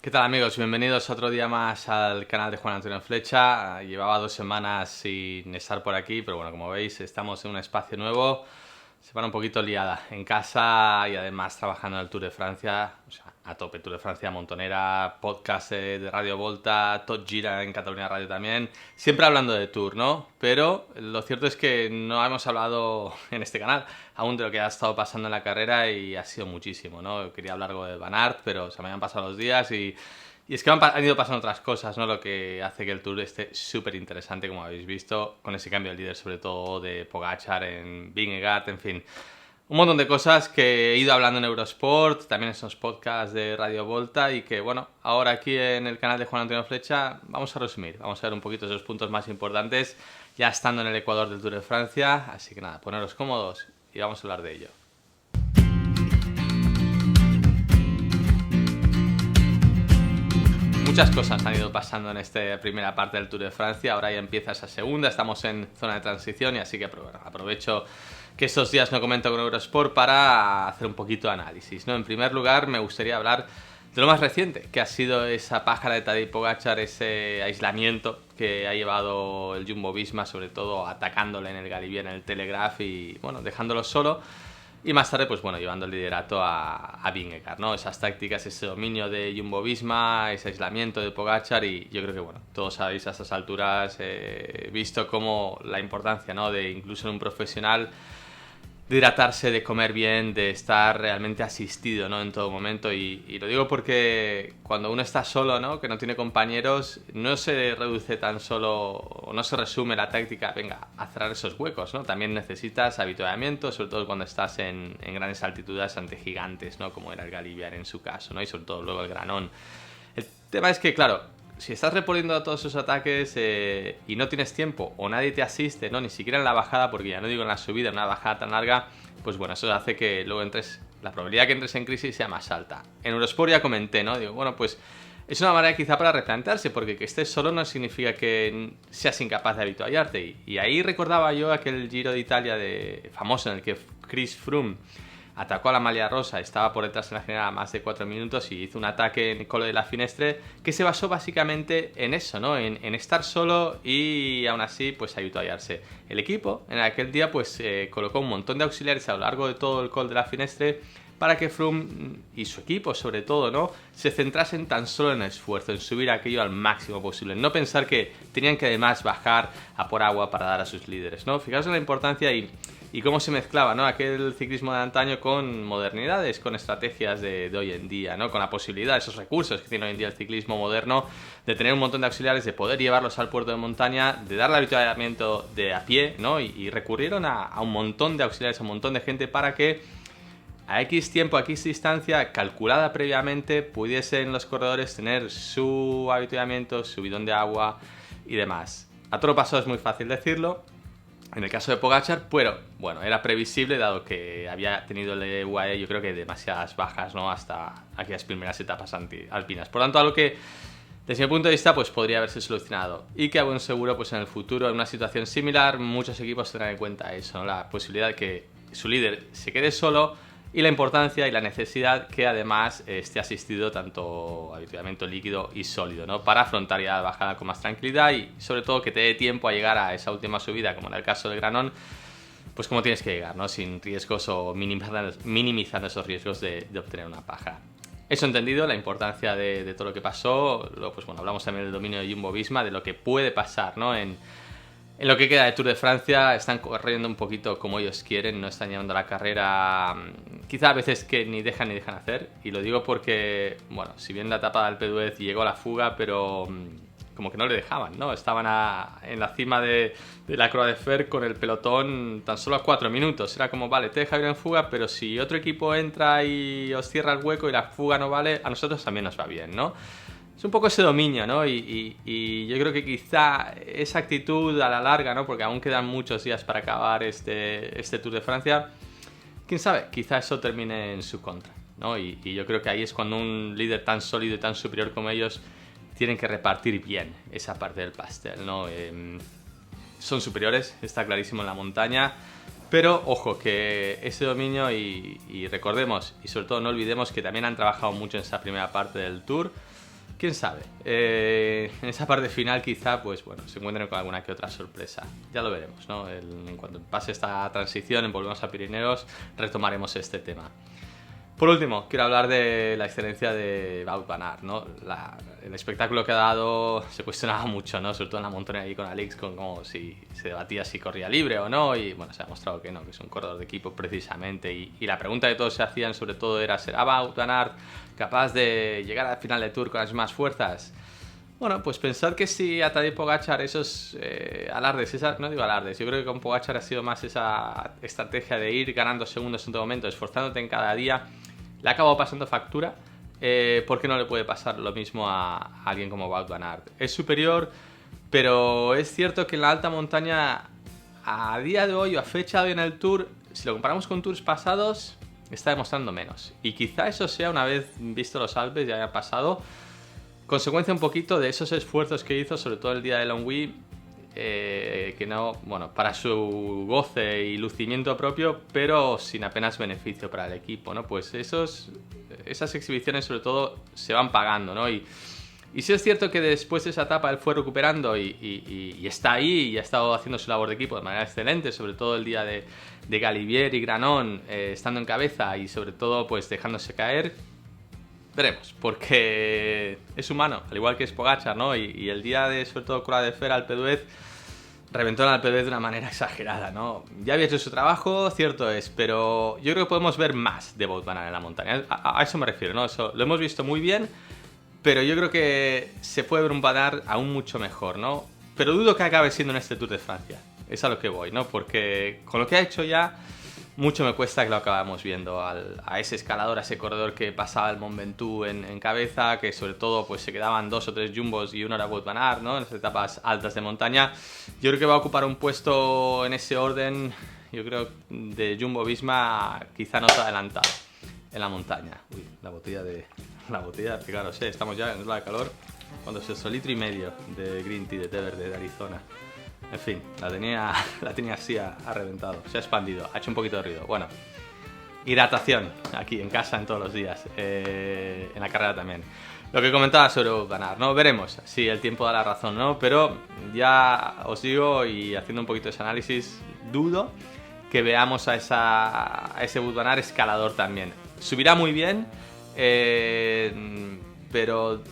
¿Qué tal, amigos? Bienvenidos otro día más al canal de Juan Antonio Flecha. Llevaba 2 semanas sin estar por aquí, pero bueno, como veis estamos en un espacio nuevo. Semana un poquito liada en casa y además trabajando en el Tour de Francia, o sea, a tope, Tour de Francia, Montonera, podcast de Radio Volta, Tot Gira en Cataluña Radio también, siempre hablando de Tour, ¿no? Pero lo cierto es que no hemos hablado en este canal aún de lo que ha estado pasando en la carrera y ha sido muchísimo, ¿no? Quería hablar algo de Van Aert, pero se me han pasado los días y es que han ido pasando otras cosas, ¿no? Lo que hace que el Tour esté súper interesante, como habéis visto, con ese cambio de líder, sobre todo de Pogačar en Vingegaard, en fin. Un montón de cosas que he ido hablando en Eurosport, también en esos podcasts de Radio Volta y que, bueno, ahora aquí en el canal de Juan Antonio Flecha vamos a resumir, vamos a ver un poquito esos puntos más importantes ya estando en el Ecuador del Tour de Francia. Así que nada, poneros cómodos y vamos a hablar de ello. Muchas cosas han ido pasando en esta primera parte del Tour de Francia, ahora ya empieza esa segunda, estamos en zona de transición y así que bueno, aprovecho que estos días no comento con Eurosport para hacer un poquito de análisis, ¿no? En primer lugar me gustaría hablar de lo más reciente, que ha sido esa pájara de Tadej Pogačar, ese aislamiento que ha llevado el Jumbo-Visma, sobre todo atacándole en el Galibier, en el Telegraph y bueno, dejándolo solo. Y más tarde, pues bueno, llevando el liderato a Vingegaard, ¿no? Esas tácticas, ese dominio de Jumbo-Visma, ese aislamiento de Pogačar y yo creo que, bueno, todos sabéis a estas alturas, visto como la importancia, ¿no? De incluso en un profesional, de hidratarse, de comer bien, de estar realmente asistido, ¿no? En todo momento y lo digo porque cuando uno está solo, ¿no? Que no tiene compañeros, no se reduce tan solo, o no se resume la táctica, venga, a cerrar esos huecos, ¿no? También necesitas habituamiento, sobre todo cuando estás en grandes altitudes ante gigantes, ¿no? Como era el Galibier en su caso, ¿no? Y sobre todo luego el Granón. El tema es que, claro, si estás reponiendo a todos esos ataques y no tienes tiempo o nadie te asiste, ¿no? Ni siquiera en la bajada, porque ya no digo en la subida, en una bajada tan larga, pues bueno, eso hace que luego la probabilidad de que entres en crisis sea más alta. En Eurosport ya comenté, ¿no? Digo, bueno, pues es una manera quizá para replantearse, porque que estés solo no significa que seas incapaz de habituallarte. Y ahí recordaba yo aquel Giro de Italia famoso en el que Chris Froome atacó a la malla rosa, estaba por detrás en la general a más de 4 minutos y hizo un ataque en Col de la Finestre que se basó básicamente en eso, ¿no? En estar solo y aún así pues habituallarse. El equipo en aquel día pues colocó un montón de auxiliares a lo largo de todo el Col de la Finestre para que Froome y su equipo, sobre todo, ¿no? Se centrasen tan solo en el esfuerzo, en subir aquello al máximo posible, en no pensar que tenían que además bajar a por agua para dar a sus líderes, ¿no? Fijaos en la importancia y cómo se mezclaba, ¿no? Aquel ciclismo de antaño con modernidades, con estrategias de hoy en día, ¿no? Con la posibilidad, esos recursos que tiene hoy en día el ciclismo moderno, de tener un montón de auxiliares, de poder llevarlos al puerto de montaña, de darle habituamiento de a pie, ¿no? Y recurrieron a un montón de auxiliares, a un montón de gente para que a X tiempo, a X distancia, calculada previamente, pudiesen los corredores tener su habituamiento, su bidón de agua y demás. A todo paso es muy fácil decirlo. En el caso de Pogačar, pero bueno, era previsible dado que había tenido el UAE, yo creo que demasiadas bajas, ¿no? Hasta aquellas primeras etapas alpinas. Por tanto, algo que desde mi punto de vista pues podría haberse solucionado y que a buen seguro pues en el futuro en una situación similar muchos equipos tendrán en cuenta eso, ¿no? La posibilidad de que su líder se quede solo y la importancia y la necesidad que además esté asistido tanto habituamiento líquido y sólido, ¿no? Para afrontar ya la bajada con más tranquilidad y sobre todo que te dé tiempo a llegar a esa última subida, como en el caso del Granón, pues como tienes que llegar, ¿no? Sin riesgos o minimizando esos riesgos de obtener una paja. Eso entendido, la importancia de todo lo que pasó, luego, pues bueno, hablamos también del dominio de Jumbo-Visma, de lo que puede pasar, ¿no? En lo que queda de Tour de Francia, están corriendo un poquito como ellos quieren, no están llevando la carrera, quizá a veces que ni dejan hacer, y lo digo porque, bueno, si bien la etapa de Alpe d'Huez llegó a la fuga, pero como que no le dejaban, ¿no? Estaban en la cima de la Croix de Fer con el pelotón tan solo a 4 minutos, era como, vale, te deja ir en fuga, pero si otro equipo entra y os cierra el hueco y la fuga no vale, a nosotros también nos va bien, ¿no? Es un poco ese dominio, ¿no? Y yo creo que quizá esa actitud a la larga, ¿no? Porque aún quedan muchos días para acabar este Tour de Francia. Quién sabe, quizá eso termine en su contra, ¿no? Y yo creo que ahí es cuando un líder tan sólido y tan superior como ellos tienen que repartir bien esa parte del pastel, ¿no? Son superiores, está clarísimo en la montaña. Pero ojo, que ese dominio y recordemos, y sobre todo no olvidemos que también han trabajado mucho en esa primera parte del Tour. quién sabe. En esa parte final quizá, pues bueno, se encuentren con alguna que otra sorpresa. Ya lo veremos, ¿no? En cuanto pase esta transición, volvemos a Pirineos, retomaremos este tema. Por último, quiero hablar de la excelencia de Wout van Aert, ¿no? El espectáculo que ha dado se cuestionaba mucho, ¿no? Sobre todo en la montaña ahí con Alix, con como si se debatía si corría libre o no, y bueno, se ha mostrado que no, que es un corredor de equipo precisamente, y la pregunta que todos se hacían sobre todo era, ¿será Wout van Aert capaz de llegar al final de Tour con las mismas fuerzas? Bueno, pues pensad que si a Tadej Pogačar esos alardes, no digo alardes, yo creo que con Pogačar ha sido más esa estrategia de ir ganando segundos en todo momento, esforzándote en cada día, le ha acabado pasando factura. ¿Por qué no le puede pasar lo mismo a alguien como Wout van Aert? Es superior, pero es cierto que en la alta montaña, a día de hoy o a fecha de hoy en el Tour, si lo comparamos con Tours pasados, está demostrando menos. Y quizá eso sea, una vez visto los Alpes, ya haya pasado, consecuencia un poquito de esos esfuerzos que hizo, sobre todo el día de Longwy, que no, bueno, para su goce y lucimiento propio, pero sin apenas beneficio para el equipo, ¿no? Pues esas exhibiciones sobre todo se van pagando, ¿no? Y sí es cierto que después de esa etapa él fue recuperando y está ahí y ha estado haciendo su labor de equipo de manera excelente, sobre todo el día de Galibier y Granon, estando en cabeza y sobre todo pues dejándose caer. Veremos, porque es humano, al igual que es Pogačar, ¿no? Y el día de, sobre todo, Croix de Fer, Alpe d'Huez, reventó en Alpe d'Huez de una manera exagerada, ¿no? Ya había hecho su trabajo, cierto es, pero yo creo que podemos ver más de Wout van Aert en la montaña. A eso me refiero, ¿no? Eso lo hemos visto muy bien, pero yo creo que se puede ver un Van Aert aún mucho mejor, ¿no? Pero dudo que acabe siendo en este Tour de Francia. Es a lo que voy, ¿no? Porque con lo que ha hecho ya, mucho me cuesta que lo acabamos viendo a ese escalador, a ese corredor que pasaba el Mont Ventoux en cabeza, que sobre todo pues se quedaban 2 o 3 jumbos y uno era Wout van Aert, ¿no? En las etapas altas de montaña. Yo creo que va a ocupar un puesto en ese orden, yo creo, de Jumbo-Visma quizá no está adelantado en la montaña. Uy, la botella, fijaros, estamos ya en ola de calor, cuando es el litro y medio de green tea de té verde de Arizona. En fin, la tenía así, ha reventado, se ha expandido, ha hecho un poquito de ruido. Bueno, hidratación aquí en casa en todos los días, en la carrera también. Lo que comentaba sobre Wout van Aert, ¿no? Veremos si el tiempo da la razón, ¿no? Pero ya os digo, y haciendo un poquito de ese análisis, dudo que veamos a ese Wout van Aert escalador también. Subirá muy bien, pero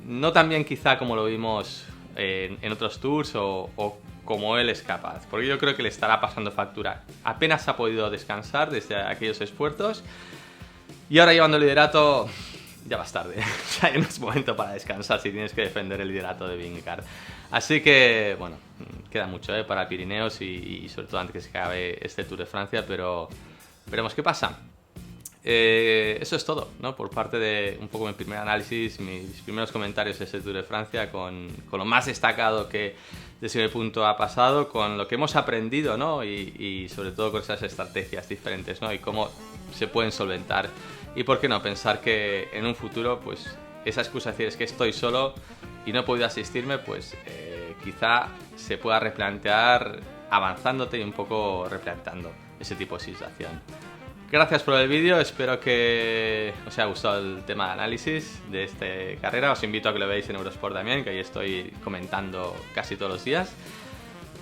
no tan bien quizá como lo vimos en otros tours o como él es capaz, porque yo creo que le estará pasando factura. Apenas ha podido descansar desde aquellos esfuerzos y ahora llevando el liderato ya vas tarde. Ya no es momento para descansar si tienes que defender el liderato de Vingegaard. Así que, bueno, queda mucho para Pirineos y sobre todo antes que se acabe este Tour de Francia, pero veremos qué pasa. Eso es todo, ¿no? Por parte de un poco mi primer análisis, mis primeros comentarios de este Tour de Francia, con lo más destacado que desde mi punto ha pasado, con lo que hemos aprendido, ¿no? Y sobre todo con esas estrategias diferentes, ¿no? Y cómo se pueden solventar. Y por qué no pensar que en un futuro, pues esa excusa de decir es que estoy solo y no he podido asistirme, pues quizá se pueda replantear avanzándote y un poco replanteando ese tipo de situación. Gracias por el vídeo, espero que os haya gustado el tema de análisis de esta carrera. Os invito a que lo veáis en Eurosport también, que ahí estoy comentando casi todos los días.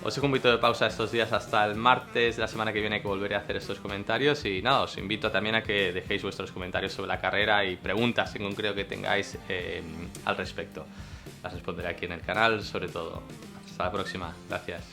Os dejo un poquito de pausa estos días hasta el martes de la semana que viene, que volveré a hacer estos comentarios. Y nada, os invito también a que dejéis vuestros comentarios sobre la carrera y preguntas en concreto que tengáis al respecto. Las responderé aquí en el canal, sobre todo. Hasta la próxima, gracias.